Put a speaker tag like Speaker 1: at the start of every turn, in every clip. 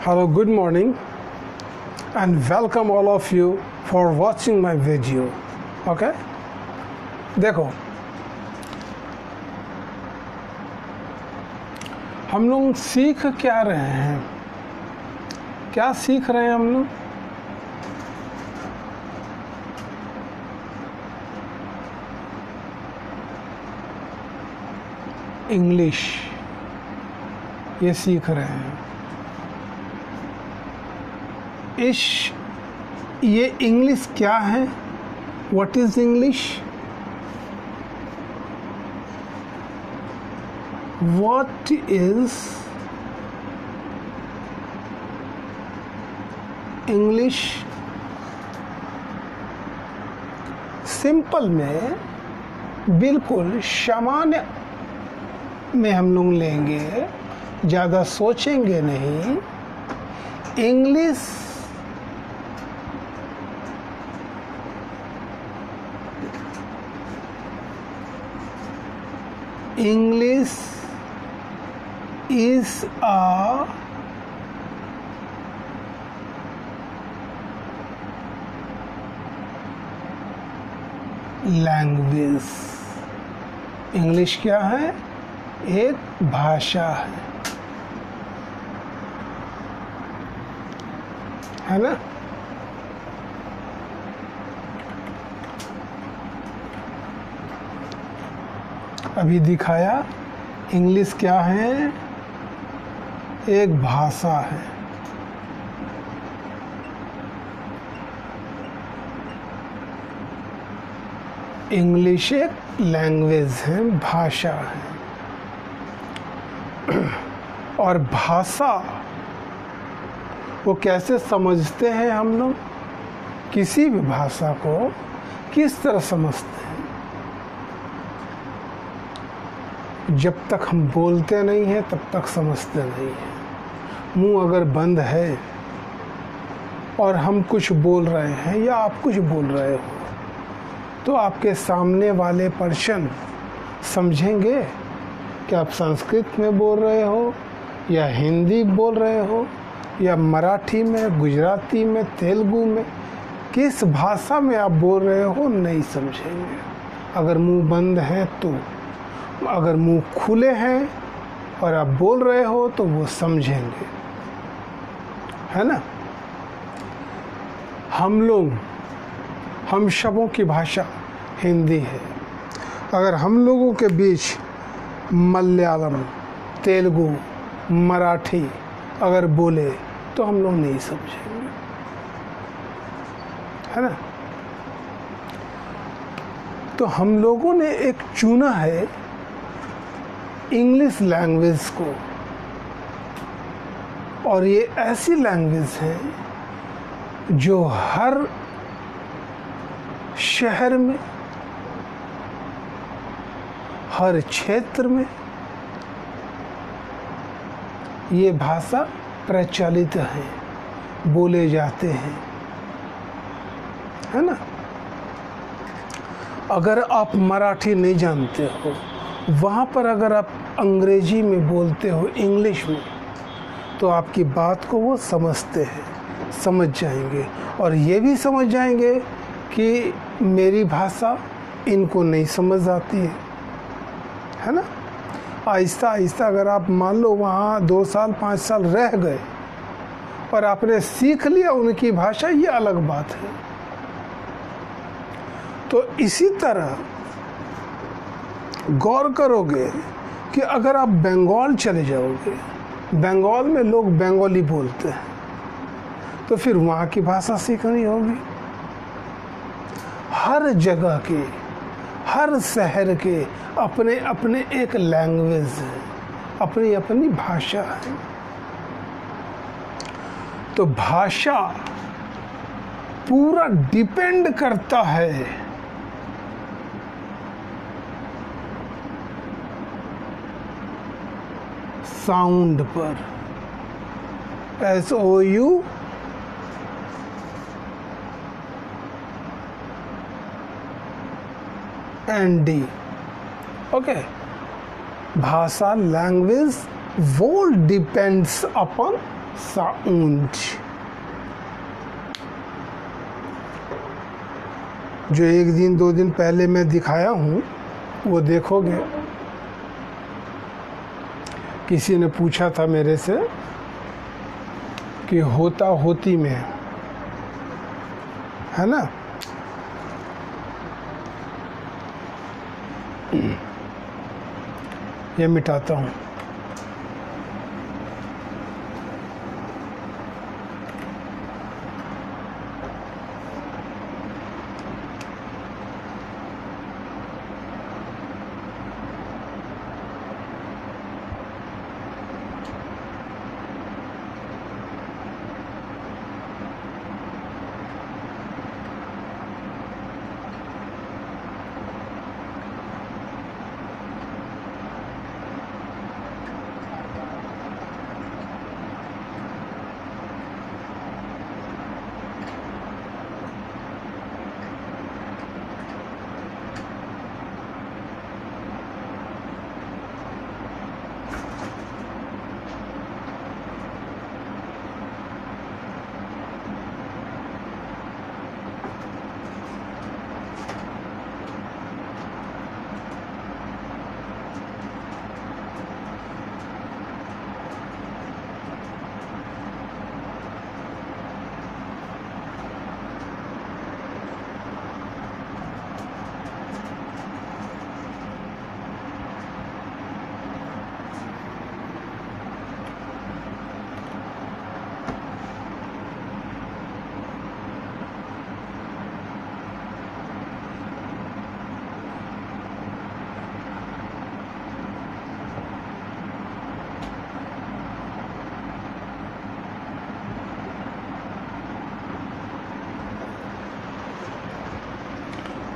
Speaker 1: Hello, good morning, and welcome all of you for watching my video. Okay? देखो, हम लोग सीख क्या रहे हैं? क्या सीख रहे हैं हम लोग? इंग्लिश ये सीख रहे हैं। ये इंग्लिश क्या है? What is English? What is English? Simple में, बिल्कुल सामान्य में हम लोग लेंगे, ज़्यादा सोचेंगे नहीं। English is a language। English क्या है? एक भाषा है ना? अभी दिखाया इंग्लिश क्या है? एक भाषा है। इंग्लिश एक लैंग्वेज है, भाषा है। और भाषा वो कैसे समझते हैं हम लोग? किसी भी भाषा को किस तरह समझते हैं? जब तक हम बोलते नहीं हैं तब तक समझते नहीं हैं। मुंह अगर बंद है और हम कुछ बोल रहे हैं या आप कुछ बोल रहे हो तो आपके सामने वाले पर्सन समझेंगे कि आप संस्कृत में बोल रहे हो या हिंदी बोल रहे हो या मराठी में, गुजराती में, तेलुगु में, किस भाषा में आप बोल रहे हो नहीं समझेंगे। अगर मुंह बंद है तो। अगर मुंह खुले हैं और आप बोल रहे हो तो वो समझेंगे, है ना? हम सबों की भाषा हिंदी है। अगर हम लोगों के बीच मलयालम, तेलुगु, मराठी अगर बोले तो हम लोग नहीं समझेंगे, है ना? तो हम लोगों ने एक चुना है इंग्लिश लैंग्वेज को, और ये ऐसी लैंग्वेज है जो हर शहर में, हर क्षेत्र में ये भाषा प्रचलित है, बोले जाते हैं, है ना? अगर आप मराठी नहीं जानते हो, वहाँ पर अगर आप अंग्रेजी में बोलते हो, इंग्लिश में, तो आपकी बात को वो समझते हैं, समझ जाएंगे, और ये भी समझ जाएंगे कि मेरी भाषा इनको नहीं समझ आती है ना? आहिस्ता आहिस्ता अगर आप मान लो वहाँ 2 साल 5 साल रह गए और आपने सीख लिया उनकी भाषा, ये अलग बात है। तो इसी तरह गौर करोगे कि अगर आप बंगाल चले जाओगे, बंगाल में लोग बंगाली बोलते हैं, तो फिर वहाँ की भाषा सीखनी होगी। हर जगह के, हर शहर के अपने अपने एक लैंग्वेज है, अपनी अपनी भाषा है। तो भाषा पूरा डिपेंड करता है साउंड पर। SOUND। ओके, भाषा, लैंग्वेज वो डिपेंड्स अपॉन साउंड, जो 1 दिन 2 दिन पहले मैं दिखाया हूँ वो देखोगे। किसी ने पूछा था मेरे से कि होता होती में, है ना, ये मिटाता हूँ।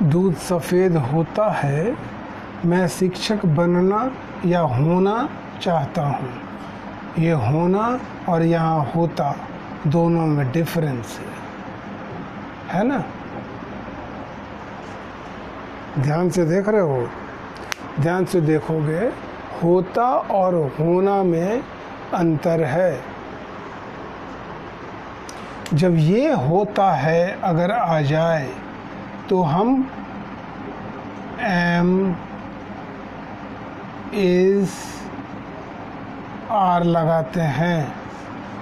Speaker 1: दूध सफ़ेद होता है, मैं शिक्षक बनना या होना चाहता हूँ। ये होना और यहाँ होता दोनों में डिफरेंस है ना। ध्यान से देख रहे हो, ध्यान से देखोगे होता और होना में अंतर है। जब ये होता है अगर आ जाए तो हम एम, इज, आर लगाते हैं,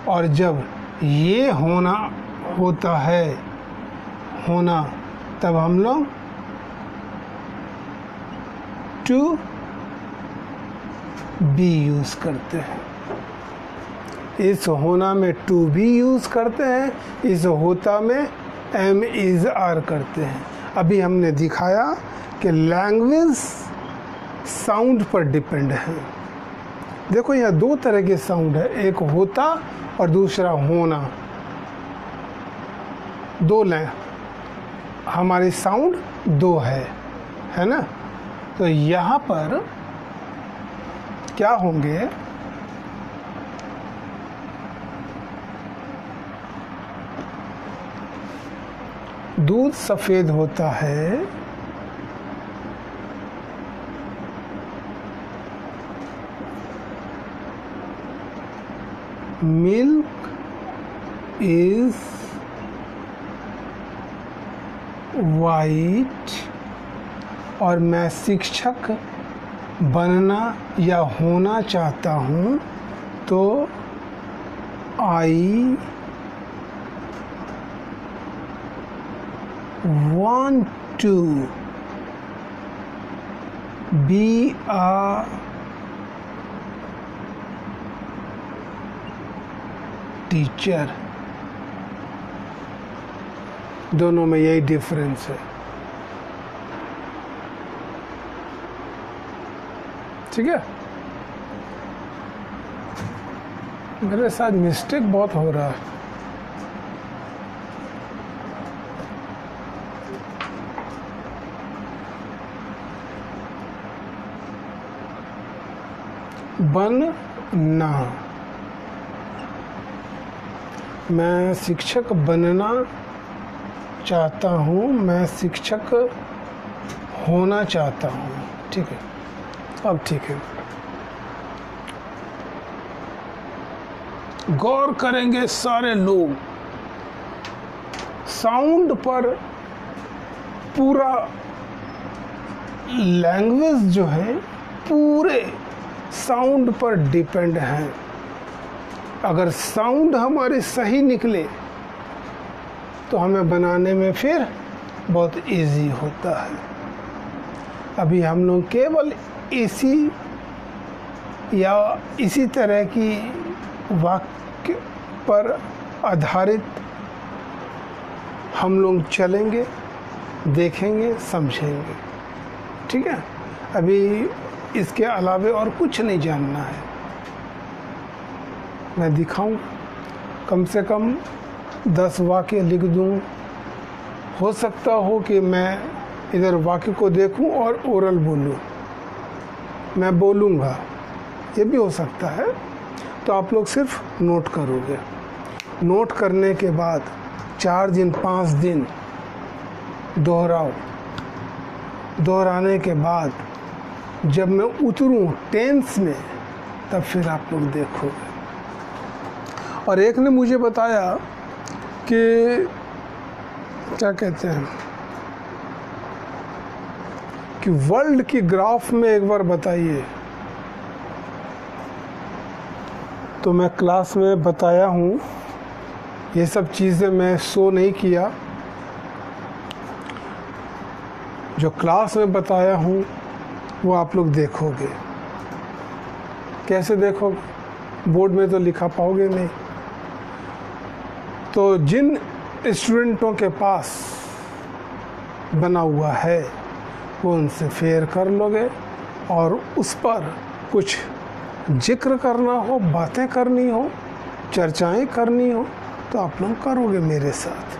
Speaker 1: और जब ये होना होता है होना तब हम लोग टू बी यूज करते हैं। इस होना में टू बी यूज करते हैं, इस होता में एम, इज, आर करते हैं। अभी हमने दिखाया कि लैंग्वेज साउंड पर डिपेंड है। देखो यहाँ 2 तरह के साउंड है, एक होता और दूसरा होना। 2 हमारी साउंड 2 है ना। तो यहाँ पर क्या होंगे, दूध सफ़ेद होता है, मिल्क इज वाइट, और मैं शिक्षक बनना या होना चाहता हूँ तो आई want to be a teacher। दोनों में यही डिफरेंस है, ठीक है। मेरे साथ मिस्टेक बहुत हो रहा है। बनना, मैं शिक्षक बनना चाहता हूँ, मैं शिक्षक होना चाहता हूँ, ठीक है। अब ठीक है, गौर करेंगे सारे लोग। साउंड पर पूरा लैंग्वेज जो है पूरे साउंड पर डिपेंड है। अगर साउंड हमारी सही निकले तो हमें बनाने में फिर बहुत इजी होता है। अभी हम लोग केवल इसी या इसी तरह की वाक्य पर आधारित हम लोग चलेंगे, देखेंगे, समझेंगे। ठीक है, अभी इसके अलावे और कुछ नहीं जानना है। मैं दिखाऊं, कम से कम 10 वाक्य लिख दूं। हो सकता हो कि मैं इधर वाक्य को देखूं और ओरल बोलूं, मैं बोलूँगा, ये भी हो सकता है। तो आप लोग सिर्फ नोट करोगे। नोट करने के बाद 4 दिन 5 दिन दोहराओ। दोहराने के बाद जब मैं उतरूं टेंस में, तब फिर आप लोग देखोगे। और एक ने मुझे बताया कि क्या कहते हैं कि वर्ल्ड की ग्राफ में एक बार बताइए। तो मैं क्लास में बताया हूँ, ये सब चीज़ें मैं शो नहीं किया। जो क्लास में बताया हूँ वो आप लोग देखोगे। कैसे देखोगे? बोर्ड में तो लिखा पाओगे नहीं। तो जिन स्टूडेंटों के पास बना हुआ है वो उनसे शेयर कर लोगे, और उस पर कुछ जिक्र करना हो, बातें करनी हो, चर्चाएं करनी हो तो आप लोग करोगे मेरे साथ।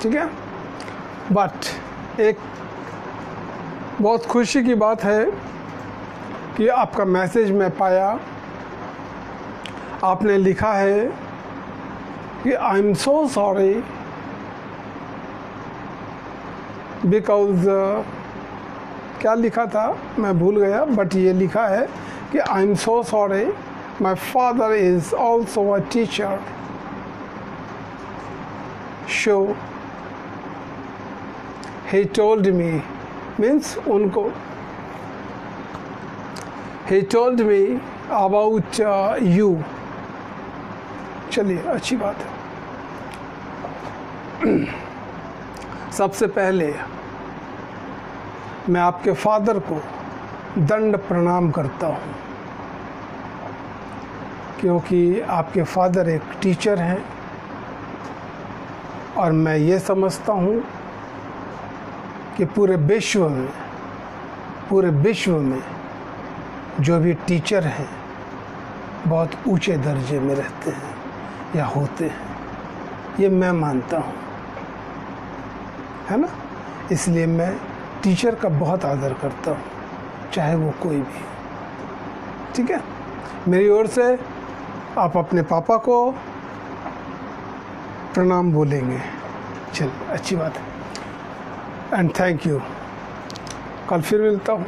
Speaker 1: ठीक है। बट एक बहुत खुशी की बात है कि आपका मैसेज मैं पाया। आपने लिखा है कि I am so sorry because क्या लिखा था मैं भूल गया, बट ये लिखा है कि I am so sorry my father is also a teacher. So he told me, means उनको, he told me about you. चलिए, अच्छी बात है। सबसे पहले मैं आपके फादर को दंड प्रणाम करता हूँ, क्योंकि आपके फादर एक टीचर हैं, और मैं ये समझता हूँ कि पूरे विश्व में जो भी टीचर हैं बहुत ऊंचे दर्जे में रहते हैं या होते हैं, ये मैं मानता हूँ, है ना। इसलिए मैं टीचर का बहुत आदर करता हूँ, चाहे वो कोई भी। ठीक है। मेरी ओर से आप अपने पापा को प्रणाम बोलेंगे। चल, अच्छी बात है। And thank you. कल फिर मिलता हूँ।